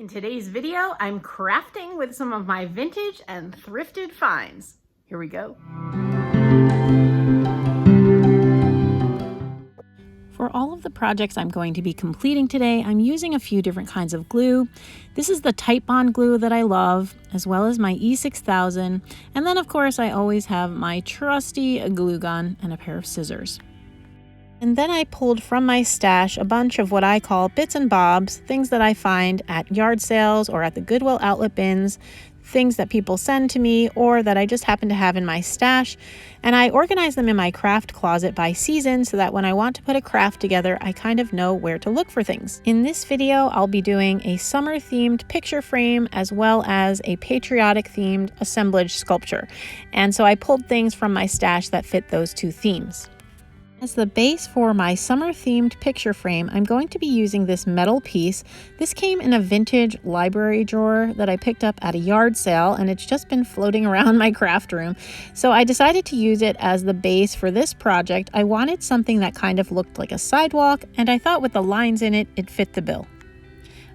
In today's video, I'm crafting with some of my vintage and thrifted finds. Here we go. For all of the projects I'm going to be completing today, I'm using a few different kinds of glue. This is the Tite Bond glue that I love, as well as my E6000. And then of course, I always have my trusty glue gun and a pair of scissors. And then I pulled from my stash a bunch of what I call bits and bobs, things that I find at yard sales or at the Goodwill outlet bins, things that people send to me or that I just happen to have in my stash. And I organize them in my craft closet by season so that when I want to put a craft together, I kind of know where to look for things. In this video, I'll be doing a summer themed picture frame as well as a patriotic themed assemblage sculpture. And so I pulled things from my stash that fit those two themes. As the base for my summer-themed picture frame, I'm going to be using this metal piece. This came in a vintage library drawer that I picked up at a yard sale, and it's just been floating around my craft room. So I decided to use it as the base for this project. I wanted something that kind of looked like a sidewalk, and I thought with the lines in it, it fit the bill.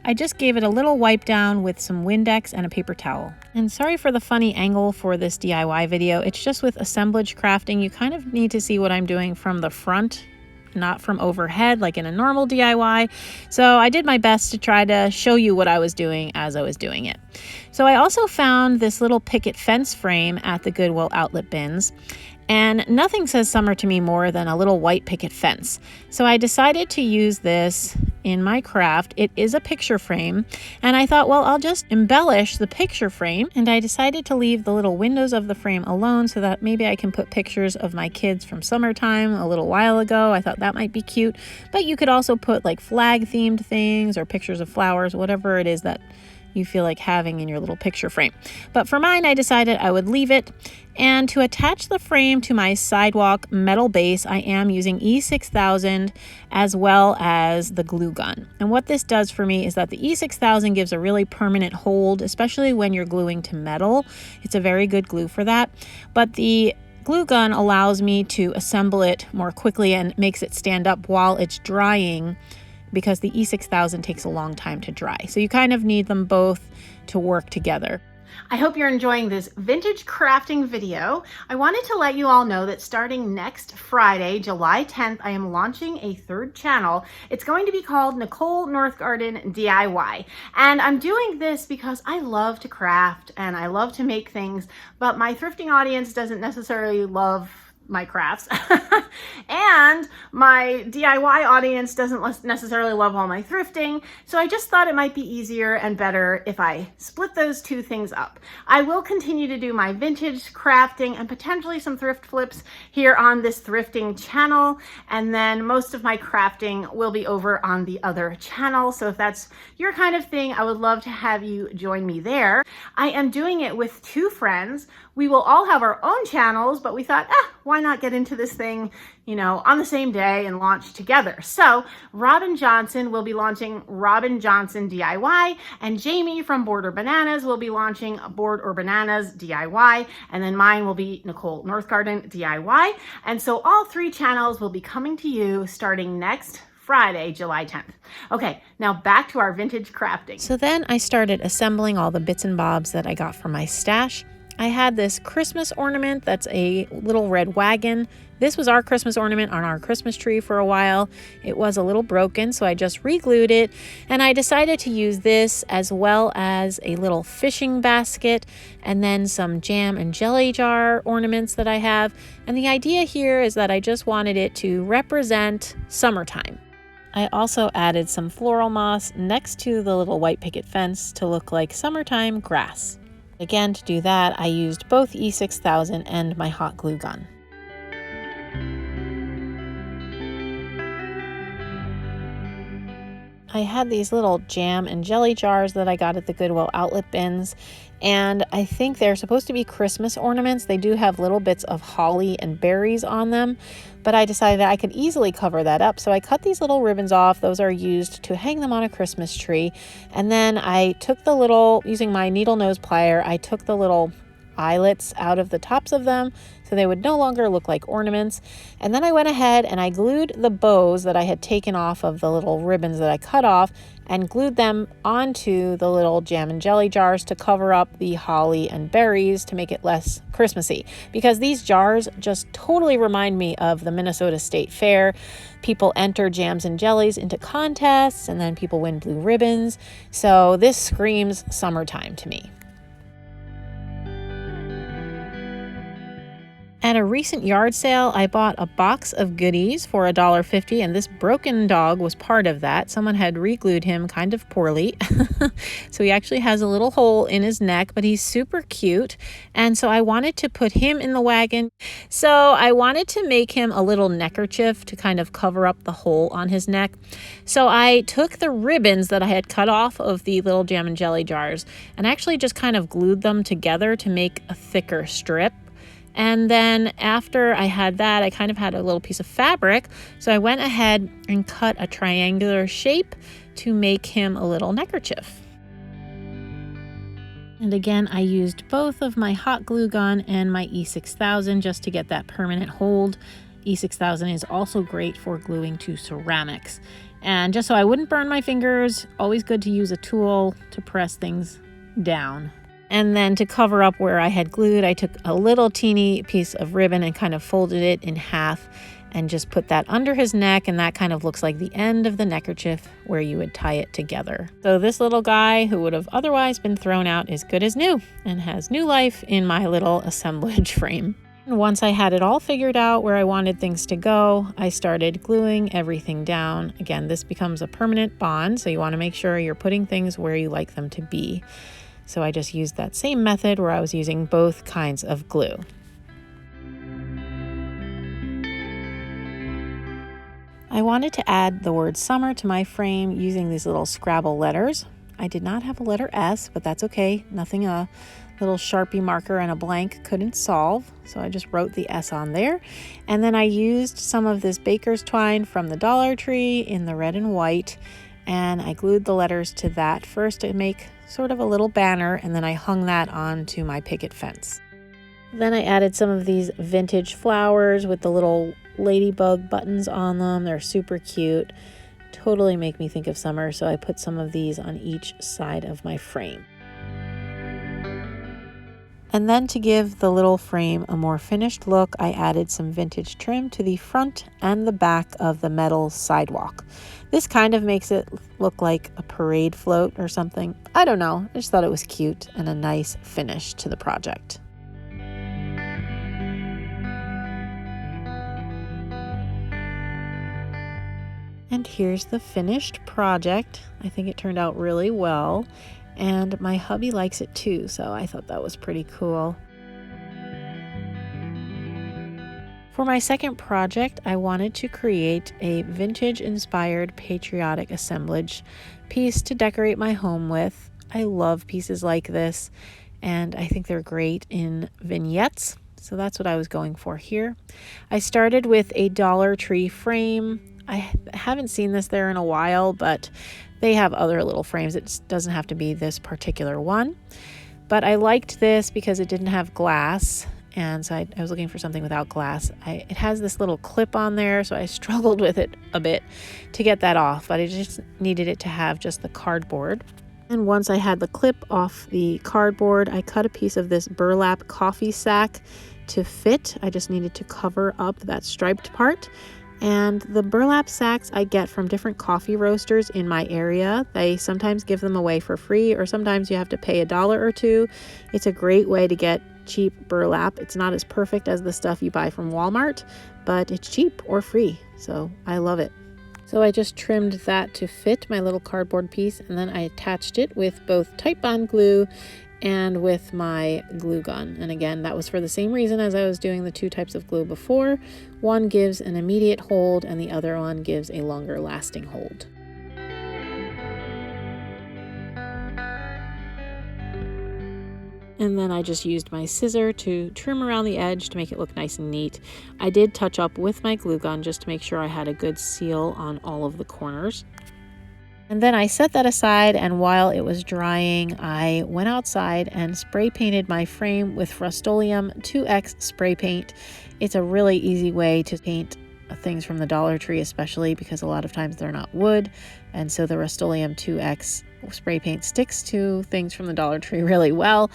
I just gave it a little wipe down with some Windex and a paper towel. And sorry for the funny angle for this DIY video. It's just with assemblage crafting, you kind of need to see what I'm doing from the front, not from overhead like in a normal DIY. So I did my best to try to show you what I was doing as I was doing it. So I also found this little picket fence frame at the Goodwill outlet bins. And nothing says summer to me more than a little white picket fence. So I decided to use this in my craft. It is a picture frame, and I thought, well, I'll just embellish the picture frame. And I decided to leave the little windows of the frame alone so that maybe I can put pictures of my kids from summertime a little while ago. I thought that might be cute, but you could also put like flag themed things or pictures of flowers, whatever it is that you feel like having in your little picture frame. But for mine, I decided I would leave it. And to attach the frame to my sidewalk metal base, I am using E6000 as well as the glue gun. And what this does for me is that the E6000 gives a really permanent hold, especially when you're gluing to metal. It's a very good glue for that. But the glue gun allows me to assemble it more quickly and makes it stand up while it's drying, because the E6000 takes a long time to dry. So you kind of need them both to work together. I hope you're enjoying this vintage crafting video. I wanted to let you all know that starting next Friday, July 10th, I am launching a third channel. It's going to be called Nicole Northgarden DIY. And I'm doing this because I love to craft and I love to make things, but my thrifting audience doesn't necessarily love my crafts and my DIY audience doesn't necessarily love all my thrifting. So I just thought it might be easier and better if I split those two things up. I will continue to do my vintage crafting and potentially some thrift flips here on this thrifting channel. And then most of my crafting will be over on the other channel. So if that's your kind of thing, I would love to have you join me there. I am doing it with two friends. We will all have our own channels, but we thought, why not get into this thing, on the same day and launch together? So Robin Johnson will be launching Robin Johnson DIY, and Jamie from Board or Bananas will be launching Board or Bananas DIY, and then mine will be Nicole Northgarden DIY. And so all three channels will be coming to you starting next Friday, July 10th. Okay, now back to our vintage crafting. So then I started assembling all the bits and bobs that I got from my stash. I had this Christmas ornament that's a little red wagon. This was our Christmas ornament on our Christmas tree for a while. It was a little broken, so I just re-glued it. And I decided to use this as well as a little fishing basket and then some jam and jelly jar ornaments that I have. And the idea here is that I just wanted it to represent summertime. I also added some floral moss next to the little white picket fence to look like summertime grass. Again, to do that, I used both E6000 and my hot glue gun. I had these little jam and jelly jars that I got at the Goodwill outlet bins, and I think they're supposed to be Christmas ornaments. They do have little bits of holly and berries on them, but I decided I could easily cover that up. So I cut these little ribbons off. Those are used to hang them on a Christmas tree. And then I took the little, using my needle nose plier, I took the little eyelets out of the tops of them so they would no longer look like ornaments. And then I went ahead and I glued the bows that I had taken off of the little ribbons that I cut off and glued them onto the little jam and jelly jars to cover up the holly and berries to make it less Christmassy, because these jars just totally remind me of the Minnesota State Fair. People enter jams and jellies into contests and then people win blue ribbons. So this screams summertime to me. At a recent yard sale, I bought a box of goodies for $1.50, and this broken dog was part of that. Someone had re-glued him kind of poorly. So he actually has a little hole in his neck, but he's super cute. And so I wanted to put him in the wagon. So I wanted to make him a little neckerchief to kind of cover up the hole on his neck. So I took the ribbons that I had cut off of the little jam and jelly jars and actually just kind of glued them together to make a thicker strip. And then after I had that, I kind of had a little piece of fabric. So I went ahead and cut a triangular shape to make him a little neckerchief. And again, I used both of my hot glue gun and my E6000 just to get that permanent hold. E6000 is also great for gluing to ceramics. And just so I wouldn't burn my fingers, always good to use a tool to press things down. And then to cover up where I had glued, I took a little teeny piece of ribbon and kind of folded it in half and just put that under his neck, and that kind of looks like the end of the neckerchief where you would tie it together. So this little guy, who would have otherwise been thrown out, is good as new and has new life in my little assemblage frame. And once I had it all figured out where I wanted things to go, I started gluing everything down. Again, this becomes a permanent bond, so you want to make sure you're putting things where you like them to be. So I just used that same method where I was using both kinds of glue. I wanted to add the word summer to my frame using these little Scrabble letters. I did not have a letter S, but that's okay. Nothing a little Sharpie marker and a blank couldn't solve. So I just wrote the S on there. And then I used some of this baker's twine from the Dollar Tree in the red and white, and I glued the letters to that first to make sort of a little banner, and then I hung that onto my picket fence. Then I added some of these vintage flowers with the little ladybug buttons on them. They're super cute. Totally make me think of summer, so I put some of these on each side of my frame. And then to give the little frame a more finished look, I added some vintage trim to the front and the back of the metal sidewalk. This kind of makes it look like a parade float or something. I don't know, I just thought it was cute and a nice finish to the project. And here's the finished project. I think it turned out really well. And my hubby likes it too, so I thought that was pretty cool. For my second project, I wanted to create a vintage-inspired Patriotic Assemblage piece to decorate my home with. I love pieces like this, and I think they're great in vignettes, so that's what I was going for here. I started with a Dollar Tree frame. I haven't seen this there in a while, but they have other little frames. It doesn't have to be this particular one. But I liked this because it didn't have glass, and so I was looking for something without glass. It has this little clip on there, so I struggled with it a bit to get that off, but I just needed it to have just the cardboard. And once I had the clip off the cardboard, I cut a piece of this burlap coffee sack to fit. I just needed to cover up that striped part. And the burlap sacks I get from different coffee roasters in my area. They sometimes give them away for free, or sometimes you have to pay $1 or $2. It's a great way to get cheap burlap. It's not as perfect as the stuff you buy from Walmart, but it's cheap or free, so I love it. So I just trimmed that to fit my little cardboard piece, and then I attached it with both Titebond glue and with my glue gun. And again, that was for the same reason as I was doing the two types of glue before. One gives an immediate hold and the other one gives a longer lasting hold. And then I just used my scissor to trim around the edge to make it look nice and neat. I did touch up with my glue gun just to make sure I had a good seal on all of the corners. And then I set that aside, and while it was drying, I went outside and spray painted my frame with Rust-Oleum 2X spray paint. It's a really easy way to paint things from the Dollar Tree, especially because a lot of times they're not wood, and so the Rust-Oleum 2X spray paint sticks to things from the Dollar Tree really well.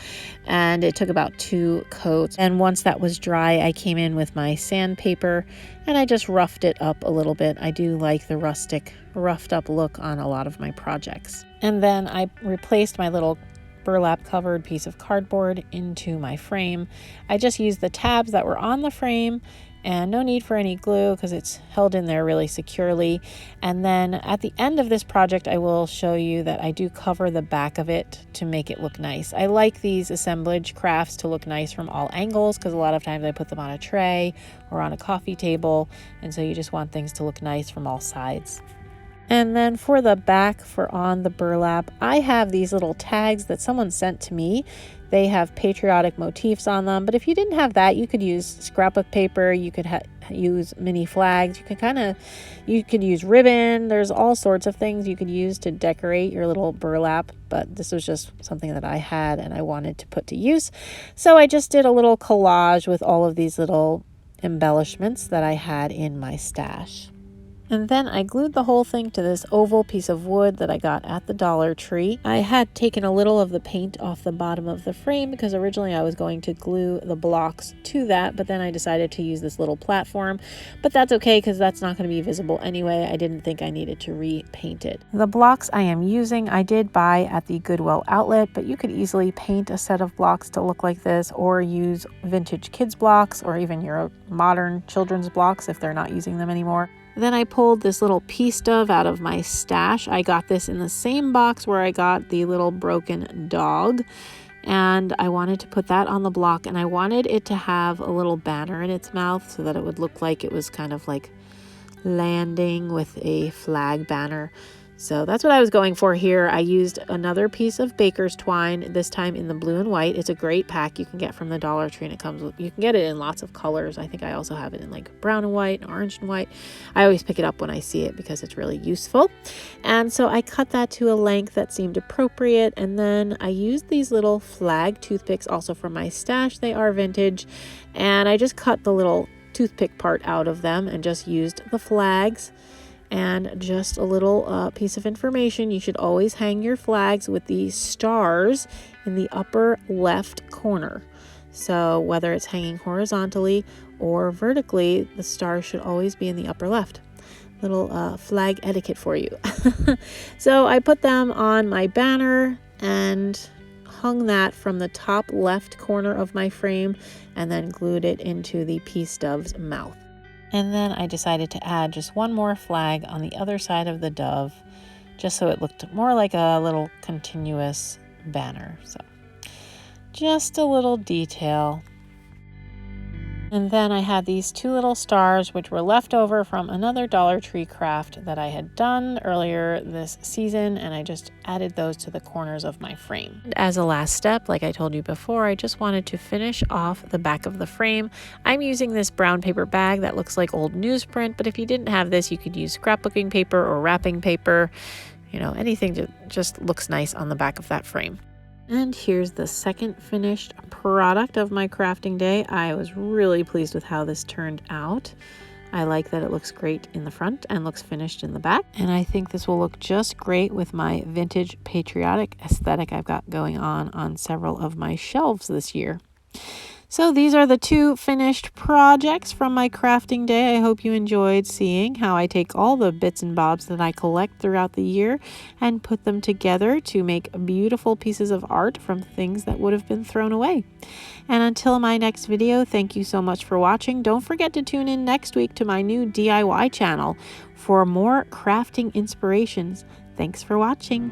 And it took about 2 coats, and once that was dry, I came in with my sandpaper and I just roughed it up a little bit. I do like the rustic roughed up look on a lot of my projects. And then I replaced my little burlap covered piece of cardboard into my frame. I just used the tabs that were on the frame, and no need for any glue because it's held in there really securely. And then at the end of this project, I will show you that I do cover the back of it to make it look nice. I like these assemblage crafts to look nice from all angles because a lot of times I put them on a tray or on a coffee table, and so you just want things to look nice from all sides. And then for the back, for on the burlap, I have these little tags that someone sent to me. They have patriotic motifs on them, but if you didn't have that, you could use scrapbook paper, you could use mini flags, you could use ribbon. There's all sorts of things you could use to decorate your little burlap, but this was just something that I had and I wanted to put to use. So I just did a little collage with all of these little embellishments that I had in my stash. And then I glued the whole thing to this oval piece of wood that I got at the Dollar Tree. I had taken a little of the paint off the bottom of the frame because originally I was going to glue the blocks to that, but then I decided to use this little platform. But that's okay because that's not going to be visible anyway. I didn't think I needed to repaint it. The blocks I am using, I did buy at the Goodwill outlet, but you could easily paint a set of blocks to look like this, or use vintage kids blocks, or even your modern children's blocks if they're not using them anymore. Then I pulled this little pea stove out of my stash. I got this in the same box where I got the little broken dog, and I wanted to put that on the block, and I wanted it to have a little banner in its mouth so that it would look like it was kind of like landing with a flag banner. So that's what I was going for here. I used another piece of baker's twine, this time in the blue and white. It's a great pack you can get from the Dollar Tree, and it comes with, you can get it in lots of colors. I think I also have it in like brown and white and orange and white. I always pick it up when I see it because it's really useful. And so I cut that to a length that seemed appropriate, and then I used these little flag toothpicks also from my stash. They are vintage, and I just cut the little toothpick part out of them and just used the flags. And just a little piece of information, you should always hang your flags with the stars in the upper left corner. So whether it's hanging horizontally or vertically, the stars should always be in the upper left. Little flag etiquette for you. So I put them on my banner and hung that from the top left corner of my frame, and then glued it into the pea stove's mouth. And then I decided to add just one more flag on the other side of the dove, just so it looked more like a little continuous banner. So just a little detail. And then I had these 2 little stars, which were left over from another Dollar Tree craft that I had done earlier this season, and I just added those to the corners of my frame. As a last step, like I told you before, I just wanted to finish off the back of the frame. I'm using this brown paper bag that looks like old newsprint, but if you didn't have this, you could use scrapbooking paper or wrapping paper, anything that just looks nice on the back of that frame. And here's the second finished product of my crafting day. I was really pleased with how this turned out. I like that it looks great in the front and looks finished in the back. And I think this will look just great with my vintage patriotic aesthetic I've got going on several of my shelves this year. So these are the 2 finished projects from my crafting day. I hope you enjoyed seeing how I take all the bits and bobs that I collect throughout the year and put them together to make beautiful pieces of art from things that would have been thrown away. And until my next video, thank you so much for watching. Don't forget to tune in next week to my new DIY channel for more crafting inspirations. Thanks for watching.